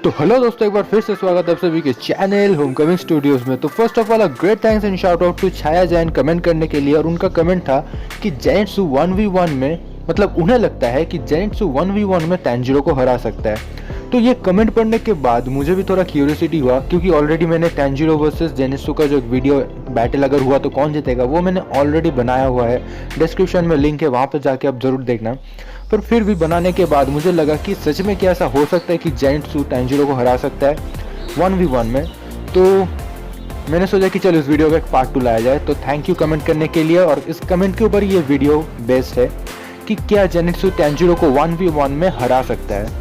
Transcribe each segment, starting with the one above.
तो हेलो दोस्तों, एक बार फिर से स्वागत है आप सभी के चैनल होमकमिंग स्टूडियोज में। तो first off all great thanks and shout out to Chhaya Jain comment करने के लिए। और उनका कमेंट था कि जेनित्सु 1v1 में मतलब उन्हें लगता है कि जेनित्सु 1v1 में टैंजिरो को हरा सकता है। तो ये कमेंट पढ़ने के बाद मुझे भी थोड़ा क्यूरियोसिटी हुआ, क्योंकि ऑलरेडी मैंने टैंजिरो वर्सेस जेनित्सु का जो वीडियो बैटल अगर हुआ तो कौन जीतेगा वो मैंने ऑलरेडी बनाया हुआ है। डिस्क्रिप्शन में लिंक है, वहाँ पर जाके आप जरूर देखना। पर फिर भी बनाने के बाद मुझे लगा कि सच में क्या ऐसा हो सकता है कि जेनित्सु टैंजिरो को हरा सकता है 1v1 में। तो मैंने सोचा कि चलो इस वीडियो का एक पार्ट 2 लाया जाए। तो थैंक यू कमेंट करने के लिए। और इस कमेंट के ऊपर ये वीडियो बेस्ड है कि क्या जेनित्सु टैंजिरो को 1v1 में हरा सकता है।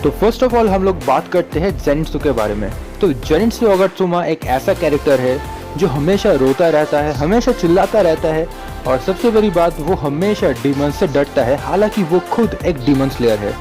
तो फर्स्ट ऑफ ऑल हम लोग बात करते हैं जेनित्सु के बारे में। तो जेनित्सु ओगात्सुमा एक ऐसा कैरेक्टर है जो हमेशा रोता रहता है, हमेशा चिल्लाता रहता है, और सबसे बड़ी बात वो हमेशा डीमन से डरता है, हालांकि वो खुद एक डीमन स्लेयर है।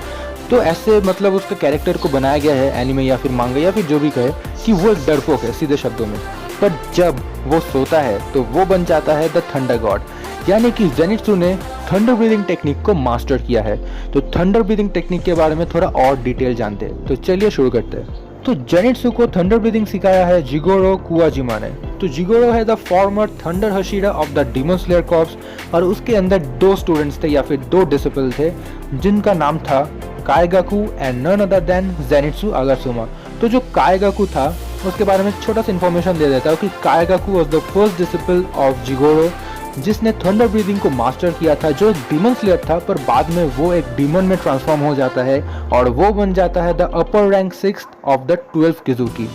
तो ऐसे मतलब उसके कैरेक्टर को बनाया गया है एनिमे या फिर मांगा या फिर जो भी कहे कि वो एक डरपोक है सीधे शब्दों में। पर जब वो सोता है तो वो बन जाता है द थंडर गॉड, यानी कि जेनित्सु ने थंडर ब्रीदिंग टेक्निक को मास्टर किया है। तो थंडर ब्रीदिंग टेक्निक के बारे में थोड़ा और डिटेल जानते हैं। तो चलिए शुरू करते हैं। तो जेनित्सु को थंडर ब्रीदिंग सिखाया है जिगोरो कुवाजिमा ने। तो जिगोरो है the former thunder Hashira of the Demon Slayer Corps, और उसके अंदर 2 स्टूडेंट्स थे या फिर 2 डिसिपल थे जिनका नाम था Kaigaku and none other than Zenitsu Agatsuma. तो जो काएगाकू था उसके बारे में छोटा सा इन्फॉर्मेशन दे देता हूँ कि Kaigaku was the first disciple of Jigoro जिसने थंडर ब्रीदिंग को मास्टर किया था, जो डीमन स्लेयर था, पर बाद में वो एक डीमन में ट्रांसफॉर्म हो जाता है और वो बन जाता है the upper rank 6th of the 12 किजुकी।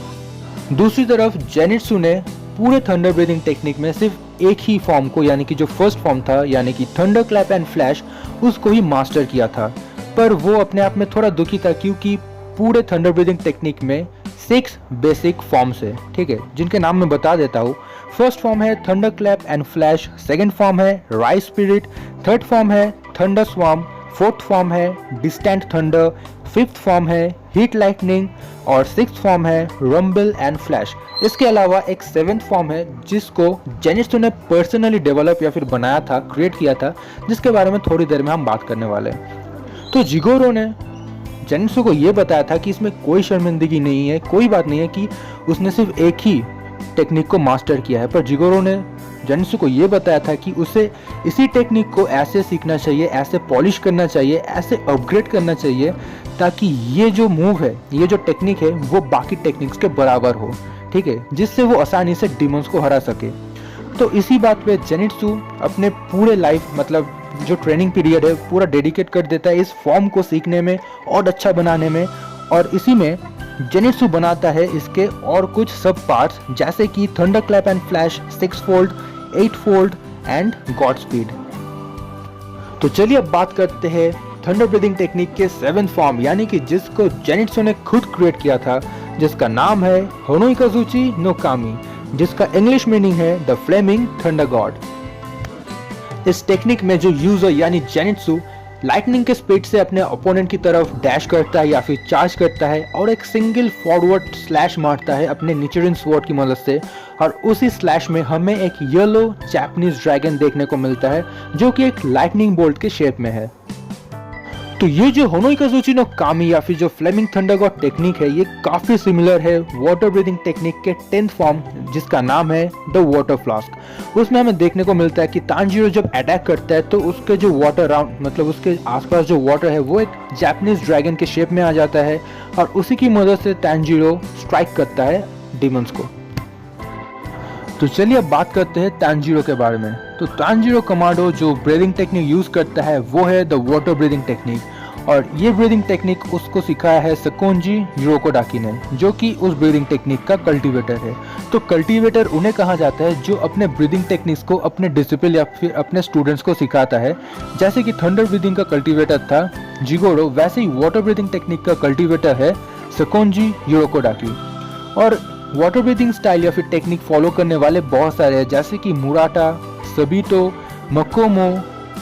दूसरी तरफ जेनित्सु ने पूरे थंडर ब्रीदिंग टेक्निक में सिर्फ एक ही फॉर्म को, यानी कि जो फर्स्ट फॉर्म था यानी कि थंडर क्लैप एंड फ्लैश, उसको ही मास्टर किया था। पर वो अपने आप में थोड़ा दुखी था क्योंकि पूरे थंडर ब्रीदिंग टेक्निक में 6 बेसिक फॉर्म्स है, ठीक है, जिनके नाम मैं बता देता हूँ। फर्स्ट फॉर्म है thunder clap and flash, second form है राइज स्पिरिट, थर्ड फॉर्म है थंडर स्वार्म, फोर्थ फॉर्म है डिस्टेंट थंडर, फिफ्थ फॉर्म है हीट लाइटनिंग, और सिक्स्थ फॉर्म है रंबल एंड फ्लैश। इसके अलावा एक 7th फॉर्म है जिसको जेनित्सु ने पर्सनली डेवलप या फिर बनाया था, क्रिएट किया था, जिसके बारे में थोड़ी देर में हम बात करने वाले हैं। तो जिगोरो ने जेनित्सु को ये बताया था कि इसमें कोई शर्मिंदगी नहीं है, कोई बात नहीं है कि उसने सिर्फ एक ही टेक्निक को मास्टर किया है। पर जिगोरो ने जेनित्सु को ये बताया था कि उसे इसी टेक्निक को ऐसे सीखना चाहिए, ऐसे पॉलिश करना चाहिए, ऐसे अपग्रेड करना चाहिए, ताकि ये जो मूव है, ये जो टेक्निक है, वो बाकी टेक्निक्स के बराबर हो, ठीक है, जिससे वो आसानी से डीमंस को हरा सके। तो इसी बात पे जेनित्सु अपने पूरे लाइफ मतलब जो ट्रेनिंग पीरियड है पूरा डेडिकेट कर देता है इस फॉर्म को सीखने में और अच्छा बनाने में। और इसी में जेनित्सु बनाता है इसके और कुछ सब पार्ट्स, जैसे कि thunder clap and flash 6 fold, 8 fold and God speed. तो चलिए अब बात करते हैं थंडर ब्रीदिंग टेक्निक के 7th फॉर्म, यानी कि जिसको जेनित्सु ने खुद क्रिएट किया था, जिसका नाम है होनोइकाजुची नो कामी, जिसका इंग्लिश मीनिंग है द फ्लेमिंग थंडर गॉड। इस टेक्निक में जो यूजर यानी जेनित्सु लाइटनिंग के स्पीड से अपने ओपोनेंट की तरफ डैश करता है या फिर चार्ज करता है और एक सिंगल फॉरवर्ड स्लैश मारता है अपने निचरिन स्वॉर्ड की मदद से, और उसी स्लैश में हमें एक येलो जापानीज ड्रैगन देखने को मिलता है जो कि एक लाइटनिंग बोल्ट के शेप में है। तो ये जो होनोइकाजुची नो कामी या फिर जो फ्लेमिंग थंडर गॉड टेक्निक है, ये काफी सिमिलर है वाटर ब्रीदिंग टेक्निक के 10th फॉर्म, जिसका नाम है द वाटर फ्लास्क। उसमें हमें देखने को मिलता है कि तांजीरो जब अटैक करता है तो उसके जो वाटर राउंड मतलब उसके आसपास जो वाटर है वो एक जापानीज ड्रैगन के शेप में आ जाता है, और उसी की मदद से तांजीरो स्ट्राइक करता है डीमंस को। तो चलिए अब बात करते हैं तांजीरो के बारे में। तो तांजीरो कमांडो जो ब्रीदिंग टेक्निक यूज करता है वो है द वाटर ब्रीदिंग टेक्निक, और ये ब्रीदिंग टेक्निक उसको सिखाया है सकोंजी युरोकोडाकी ने, जो कि उस ब्रीदिंग टेक्निक का कल्टीवेटर है। तो कल्टीवेटर उन्हें कहा जाता है जो अपने ब्रीदिंग टेक्निक्स को अपने डिसिपल या फिर अपने स्टूडेंट्स को सिखाता है। जैसे कि थंडर ब्रीदिंग का कल्टीवेटर था जिगोरो, वैसे ही वाटर ब्रीदिंग टेक्निक का कल्टीवेटर है सकोंजी युरोकोडाकी। और वाटर ब्रीदिंग स्टाइल या फिर टेक्निक फॉलो करने वाले बहुत सारे हैं, जैसे कि Murata, Sabito, Makomo,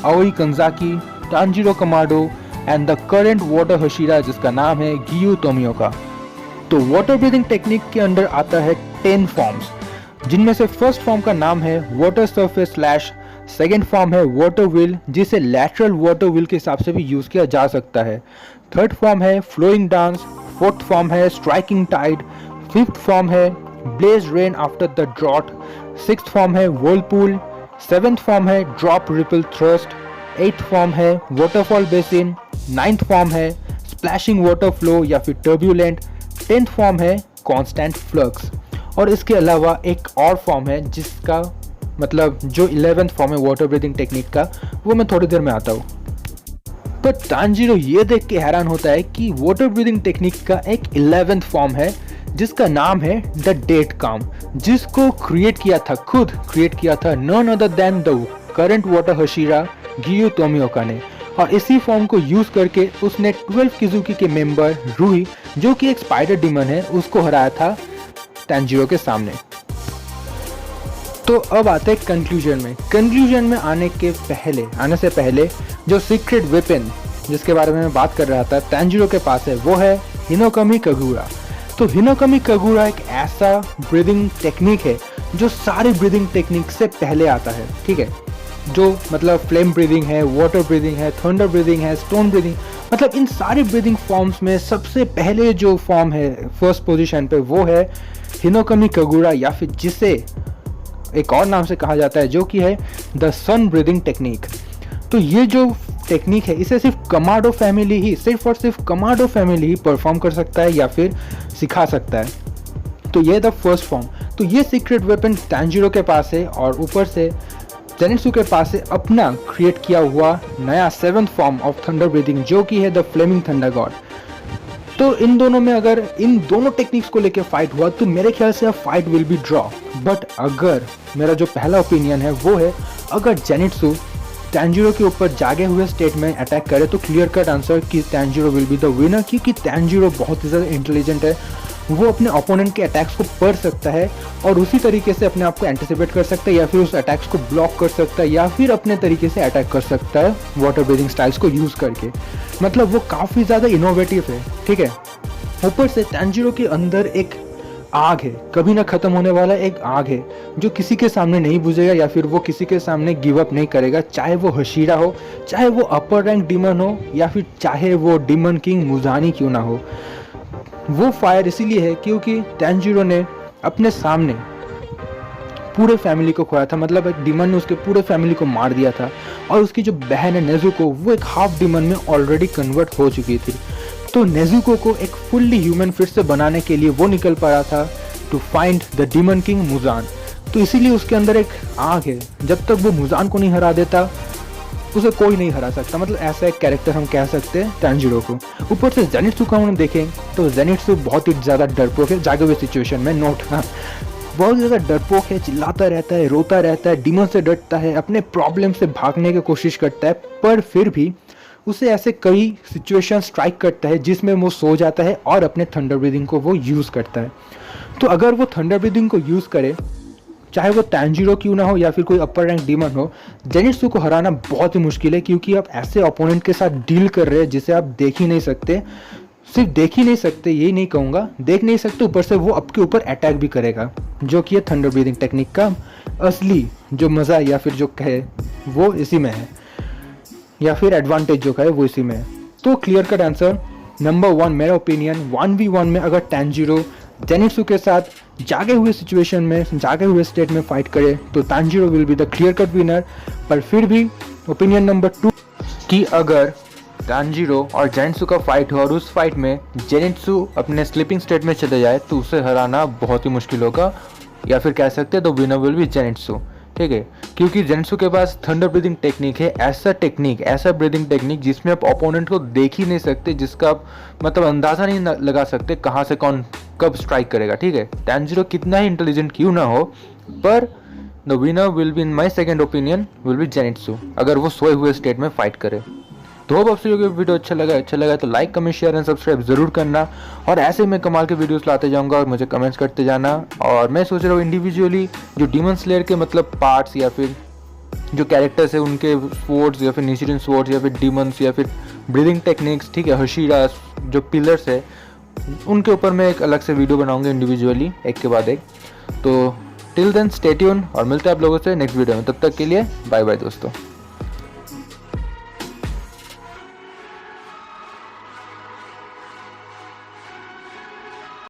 Aoi Kanzaki, Tanjiro Kamado and the current water Hashira, जिसका नाम है गियू तोमियोका। तो वाटर ब्रीदिंग टेक्निक के अंडर आता है 10 फॉर्म्स, जिनमें से फर्स्ट फॉर्म का नाम है water surface slash, second form है वाटर व्हील, जिसे लैटरल वाटर व्हील के हिसाब से भी यूज किया जा सकता है। थर्ड फॉर्म है फ्लोइंग डांस, फोर्थ फॉर्म है स्ट्राइकिंग टाइड, फिफ्थ फॉर्म है blessed rain after the drought, sixth form है व्हर्लपूल, सेवेंथ फॉर्म है drop ripple thrust, eighth form है वाटरफॉल बेसिन, नाइन्थ फॉर्म है स्प्लैशिंग वाटर फ्लो या फिर turbulent, tenth form है constant flux. और इसके अलावा एक और फॉर्म है जिसका मतलब जो 11th फॉर्म है वाटर ब्रीदिंग टेक्निक का, वो मैं थोड़ी देर में आता हूँ। पर तांजीरो ये देख के हैरान होता है कि वाटर ब्रीदिंग टेक्निक का एक 11th फॉर्म है जिसका नाम है द डेड काम, जिसको खुद क्रिएट किया था none other than the current water Hashira Giyu Tomioka ने। और इसी फॉर्म को यूज करके उसने 12 किजुकी के मेंबर रूही, जो कि एक स्पाइडर डीमन है, उसको हराया था तांजीरो के सामने। तो अब आते हैं कंक्लूजन में आने से पहले जो सीक्रेट वेपन जिसके बारे में मैं बात कर रहा था तांजीरो के पास है, वो है हिनोकामी कगुरा। तो हिनोकामी कगुरा एक ऐसा ब्रीदिंग टेक्निक है जो सारी ब्रीदिंग टेक्निक से पहले आता है, ठीक है। जो मतलब फ्लेम ब्रीदिंग है, वाटर ब्रीदिंग है, थंडर ब्रीदिंग है, स्टोन ब्रीदिंग, मतलब इन सारी ब्रीदिंग फॉर्म्स में सबसे पहले जो फॉर्म है फर्स्ट पोजीशन पे, वो है हिनोकामी कगुरा, या फिर जिसे एक और नाम से कहा जाता है जो कि है द सन ब्रीदिंग टेक्निक। तो ये जो टेक्निक है इसे सिर्फ कमाडो फैमिली ही परफॉर्म कर सकता है या फिर सिखा सकता है। तो ये द फर्स्ट फॉर्म। तो ये सीक्रेट वेपन तांजीरो के पास है और ऊपर से जेनित्सु के पास है अपना क्रिएट किया हुआ नया 7th form of thunder breathing, जो कि है द फ्लेमिंग थंडर गॉड। तो इन दोनों में अगर इन दोनों टेक्निक्स को लेकर फाइट हुआ तो मेरे ख्याल से fight will be draw. But अगर मेरा जो पहला ओपिनियन है वो है, अगर जेनित्सु तांजीरो के ऊपर जागे हुए स्टेट में अटैक करे तो क्लियर कट आंसर कि Tanjiro will be the winner, क्योंकि तांजीरो बहुत ही ज़्यादा इंटेलिजेंट है। वो अपने ओपोनेंट के अटैक्स को पढ़ सकता है और उसी तरीके से अपने आप को एंटिसिपेट कर सकता है, या फिर उस अटैक्स को ब्लॉक कर सकता है, या फिर अपने तरीके से अटैक कर सकता है वाटर ब्रीदिंग स्टाइल्स को यूज़ करके। मतलब वो काफ़ी ज़्यादा इनोवेटिव है, ठीक है। ऊपर से तांजीरो के अंदर एक आग है, कभी ना ख़त्म होने वाला एक आग है जो किसी के सामने नहीं बुझेगा, या फिर वो किसी के सामने गिव अप नहीं करेगा, चाहे वो हशीरा हो, चाहे वो अपर रैंक डीमन हो, या फिर चाहे वो डीमन किंग मुजानी क्यों ना हो। वो फायर इसीलिए है क्योंकि तांजीरो ने अपने सामने पूरे फैमिली को खोया था, मतलब एक डीमन ने उसके पूरे फैमिली को मार दिया था, और उसकी जो बहन है नेजुको, वो एक हाफ डीमन में ऑलरेडी कन्वर्ट हो चुकी थी। तो नेजुको को एक फुल्ली ह्यूमन फिर से बनाने के लिए वो निकल पड़ा था to find the demon king Muzan. तो इसीलिए उसके अंदर एक आग है, जब तक वो मुजान को नहीं हरा देता उसे कोई नहीं हरा सकता। मतलब ऐसा एक कैरेक्टर हम कह सकते हैं तांजीरो को। ऊपर से जेनित्सु का हम देखें तो जेनित्सु बहुत ही ज़्यादा डरपोक है जागे हुए सिचुएशन में, नोट, हाँ, बहुत ज़्यादा डरपोक है, चिल्लाता रहता है, रोता रहता है, डीमन से डरता है, अपने प्रॉब्लम से भागने की कोशिश करता है, पर फिर भी उसे ऐसे कई सिचुएशन स्ट्राइक करता है जिसमें वो सो जाता है और अपने थंडर ब्रीदिंग को वो यूज़ करता है। तो अगर वो थंडर ब्रीदिंग को यूज़ करे, चाहे वो तांजीरो क्यों ना हो या फिर कोई अपर रैंक डीमन हो, जेनित्सु को हराना बहुत ही मुश्किल है, क्योंकि आप ऐसे ओपोनेंट के साथ डील कर रहे हैं जिसे आप देख ही नहीं सकते। सिर्फ देख ही नहीं सकते, यही नहीं कहूँगा, देख नहीं सकते, ऊपर से वो आपके ऊपर अटैक भी करेगा, जो कि है थंडर ब्रीदिंग टेक्निक का असली जो मज़ा या फिर जो कहे वो इसी में है, या फिर एडवांटेज जो कहे वो इसी में है। तो क्लियर कट आंसर नंबर 1 मेरा ओपिनियन 1v1 में अगर तांजीरो जेनित्सु के साथ जागे हुए सिचुएशन में, जागे हुए स्टेट में फाइट करे तो Tanjiro will be the clear cut winner. पर फिर भी ओपिनियन नंबर 2 कि अगर तांजीरो और जेनित्सु का फाइट हो और उस फाइट में जेनित्सु अपने स्लीपिंग स्टेट में चले जाए तो उसे हराना बहुत ही मुश्किल होगा, या फिर कह सकते हैं तो विनर विल बी जेनित्सु, ठीक है। क्योंकि जेनित्सु के पास थंडर ब्रीदिंग टेक्निक है, ऐसा ब्रीदिंग टेक्निक जिसमें आप ओपोनेंट को देख ही नहीं सकते, जिसका आप मतलब अंदाज़ा नहीं लगा सकते कहाँ से कौन कब स्ट्राइक करेगा, ठीक है। तांजीरो कितना ही इंटेलिजेंट क्यों ना हो, पर the winner will be in my second opinion will be Zenitsu, अगर वो सोए हुए स्टेट में फाइट करे। तो होप आपसे जो वीडियो अच्छा लगा तो like, comment, share and subscribe जरूर करना, और ऐसे मैं कमाल के वीडियोस लाते जाऊंगा और मुझे कमेंट्स करते जाना। और मैं सोच रहा हूँ इंडिविजुअली जो डीमन स्लेयर के मतलब पार्ट्स या फिर जो कैरेक्टर्स है उनके स्वॉर्ड्स या फिर निशिरिन स्वॉर्ड्स या फिर डीमंस या फिर ब्रीदिंग टेक्निक्स, ठीक है, हशीरा जो पिलर्स है उनके ऊपर मैं एक अलग से वीडियो बनाऊंगा इंडिविजुअली, एक के बाद एक। तो टिल देन स्टे ट्यून और मिलते हैं आप लोगों से नेक्स्ट वीडियो में, तब तक के लिए बाय बाय दोस्तों।